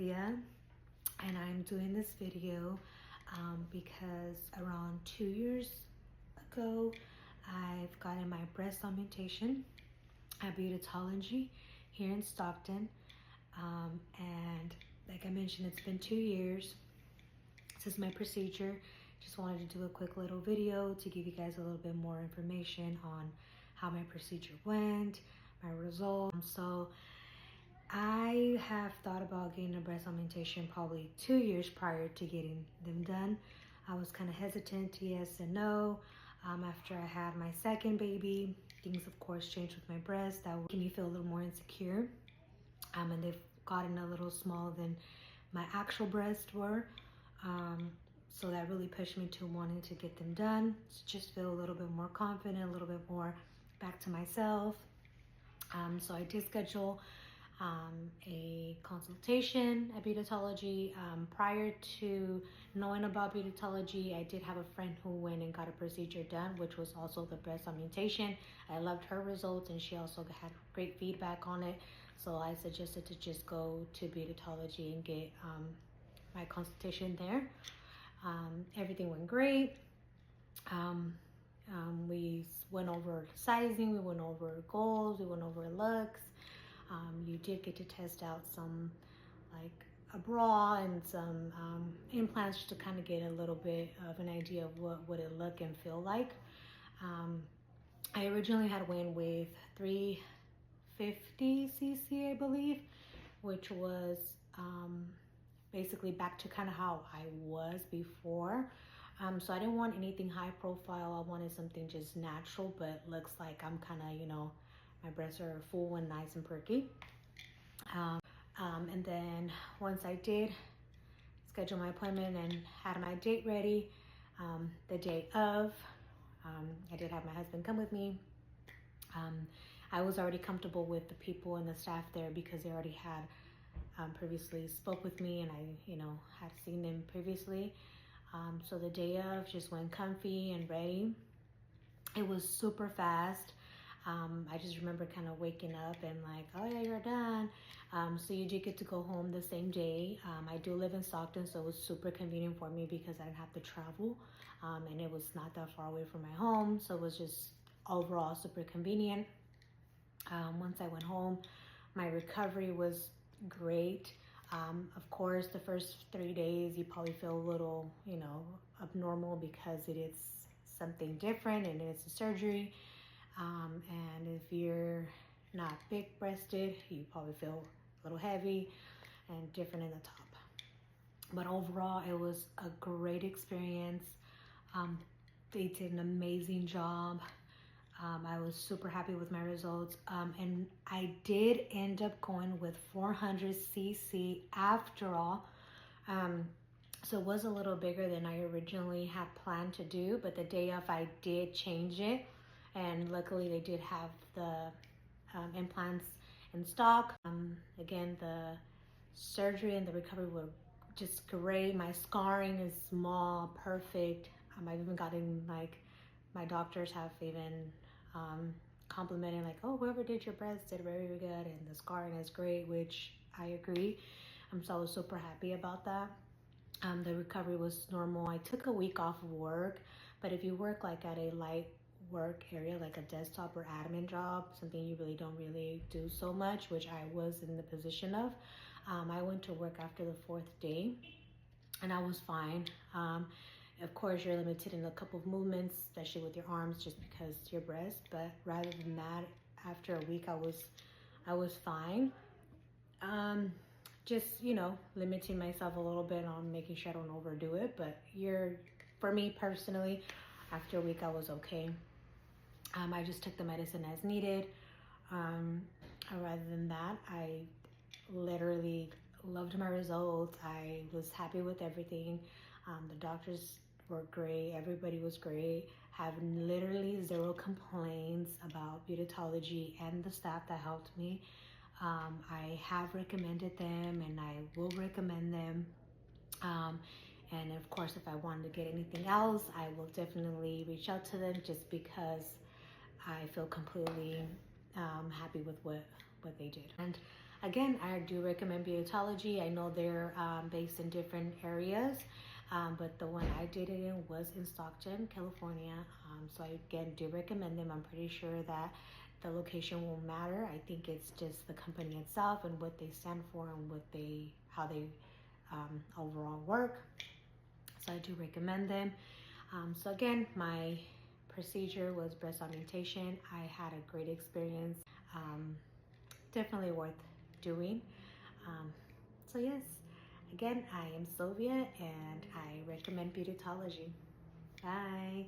Sylvia, and I'm doing this video because around 2 years ago I've gotten my breast augmentation at Beautology here in Stockton, and like I mentioned, it's been 2 years since my procedure. Just wanted to do a quick little video to give you guys a little bit more information on how my procedure went, my results. So I have thought about getting a breast augmentation probably 2 years prior to getting them done. I was kind of hesitant to yes and no. After I had my second baby, things of course changed with my breast. That made me feel a little more insecure. And they've gotten a little smaller than my actual breasts were. So that really pushed me to wanting to get them done, to just feel a little bit more confident, a little bit more back to myself. So I did schedule a consultation at Beautology. Prior to knowing about Beautology, I did have a friend who went and got a procedure done, which was also the breast augmentation. I loved her results, and she also had great feedback on it. So I suggested to just go to Beautology and get my consultation there. Everything went great. We went over sizing, we went over goals, we went over looks. You did get to test out some, like a bra and some implants to kind of get a little bit of an idea of what would it look and feel like. I originally had went with 350 cc, I believe, which was basically back to kind of how I was before. So I didn't want anything high profile. I wanted something just natural, but looks like I'm kind of, you know, my breasts are full and nice and perky. And then once I did schedule my appointment and had my date ready, the day of, I did have my husband come with me. I was already comfortable with the people and the staff there because they already had previously spoke with me, and I, you know, had seen them previously. So the day of just went comfy and ready. It was super fast. I just remember kind of waking up and like, oh yeah, you're done. So you do get to go home the same day. I do live in Stockton, so it was super convenient for me because I didn't have to travel, and it was not that far away from my home, so it was just overall super convenient. Once I went home, my recovery was great. Of course, the first 3 days you probably feel a little, you know, abnormal because it is something different and it's a surgery. And if you're not big breasted, you probably feel a little heavy and different in the top. But overall, it was a great experience. They did an amazing job. I was super happy with my results. And I did end up going with 400 cc after all. So it was a little bigger than I originally had planned to do, but the day of I did change it. And luckily they did have the implants in stock. Again, the surgery and the recovery were just great. My scarring is small, perfect. I've even gotten, like, my doctors have even complimented, like, oh, whoever did your breasts did very, very good, and the scarring is great, which I agree. So I was super happy about that. The recovery was normal. I took a week off of work, but if you work like at a light work area, like a desktop or admin job, something you really don't really do so much, which I was in the position of, I went to work after the 4th day and I was fine. Of course, you're limited in a couple of movements, especially with your arms, just because your breast. But rather than that, after a week, I was fine. Just, you know, limiting myself a little bit on making sure I don't overdo it. But for me personally, after a week, I was okay. I just took the medicine as needed. Rather than that, I literally loved my results. I was happy with everything. The doctors were great. Everybody was great. Have literally zero complaints about Beautology and the staff that helped me. I have recommended them and I will recommend them. And of course, if I wanted to get anything else, I will definitely reach out to them, just because I feel completely happy with what they did. And again, I do recommend Beautology. I know they're based in different areas, but the one I did it in was in Stockton, California. So I again do recommend them. I'm pretty sure that the location won't matter. I think it's just the company itself and what they stand for and how they overall work. So I do recommend them. So again, my procedure was breast augmentation. I had a great experience. Definitely worth doing. So yes, again, I am Sylvia and I recommend Beautology. Bye.